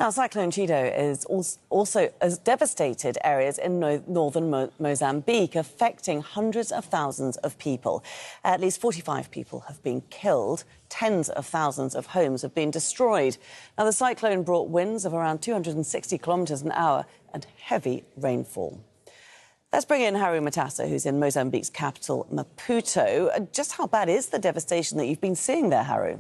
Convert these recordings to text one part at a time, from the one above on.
Now, Cyclone Chido is also has devastated areas in northern Mozambique, affecting hundreds of thousands of people. At least 45 people have been killed. Tens of thousands of homes have been destroyed. Now, the cyclone brought winds of around 260 kilometres an hour and heavy rainfall. Let's bring in Harry Matassa, who's in Mozambique's capital, Maputo. Just how bad is the devastation that you've been seeing there, Harry?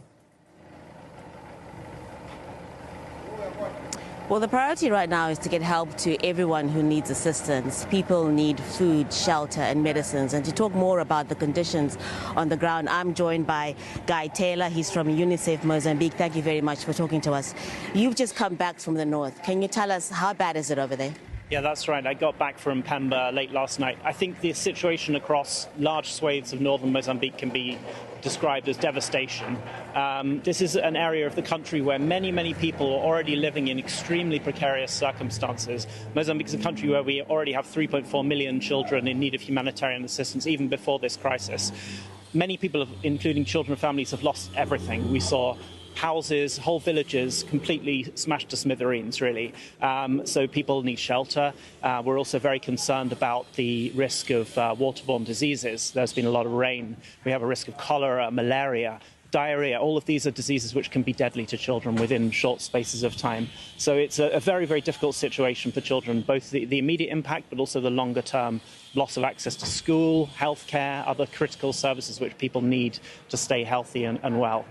Well, the priority right now is to get help to everyone who needs assistance. People need food, shelter and medicines. And to talk more about the conditions on the ground, I'm joined by Guy Taylor. He's from UNICEF Mozambique. Thank you very much for talking to us. You've just come back from the north. Can you tell us how bad is it over there? Yeah, that's right. I got back from Pemba late last night. I think the situation across large swathes of northern Mozambique can be described as devastation. This is an area of the country where many people are already living in extremely precarious circumstances. Mozambique is a country where we already have 3.4 million children in need of humanitarian assistance, even before this crisis. Many people, including children and families, have lost everything. We saw houses, whole villages completely smashed to smithereens, really. So people need shelter. We're also very concerned about the risk of waterborne diseases. There's been a lot of rain. We have a risk of cholera, malaria, diarrhea. All of these are diseases which can be deadly to children within short spaces of time. So it's a very difficult situation for children, both the immediate impact but also the longer term loss of access to school, healthcare, other critical services which people need to stay healthy and well.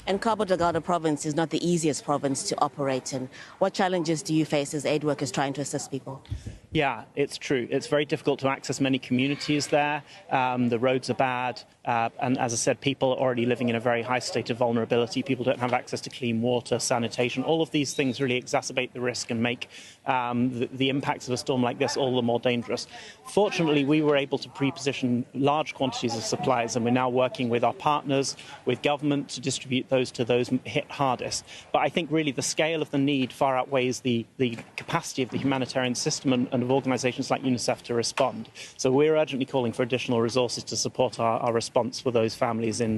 And Cabo Delgado province is not the easiest province to operate in. What challenges do you face as aid workers trying to assist people? Yeah, it's true. It's very difficult to access many communities there. The roads are bad. And as I said, people are already living in a very high state of vulnerability. People don't have access to clean water, sanitation. All of these things really exacerbate the risk and make the impacts of a storm like this all the more dangerous. Fortunately, we were able to pre-position large quantities of supplies, and we're now working with our partners, with government, to distribute those to those hit hardest. But I think really the scale of the need far outweighs the capacity of the humanitarian system and of organisations like UNICEF to respond. So we're urgently calling for additional resources to support our response for those families in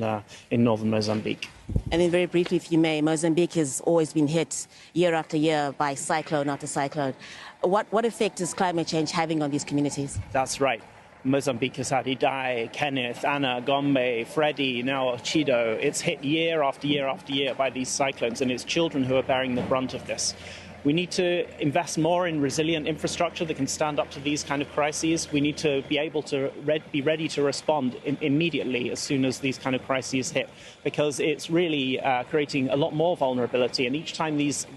northern Mozambique. And then very briefly, if you may, Mozambique has always been hit year after year by cyclone after cyclone. What effect is climate change having on these communities? That's right. Mozambique has had Idai, Kenneth, Anna, Gombe, Freddy, now Chido. It's hit year after year after year by these cyclones, and it's children who are bearing the brunt of this. We need to invest more in resilient infrastructure that can stand up to these kind of crises. We need to be able to be ready to respond immediately as soon as these kind of crises hit, because it's really creating a lot more vulnerability. And each time these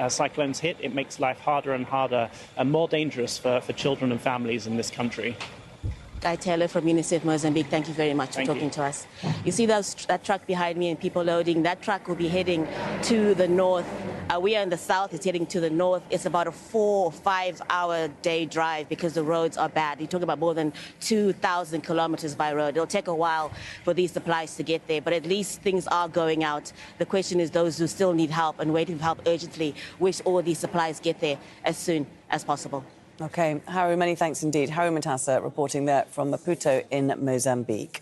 cyclones hit, it makes life harder and harder and more dangerous for children and families in this country. Guy Taylor from UNICEF Mozambique, thank you very much for talking to us. You see that truck behind me and people loading. That truck will be heading to the north. We are in the south, it's heading to the north. It's about a 4 or 5 hour day drive because the roads are bad. You're talking about more than 2,000 kilometers by road. It'll take a while for these supplies to get there, but at least things are going out. The question is those who still need help and waiting for help urgently, wish all these supplies get there as soon as possible. OK, Harry, many thanks indeed. Harry Matassa reporting there from Maputo in Mozambique.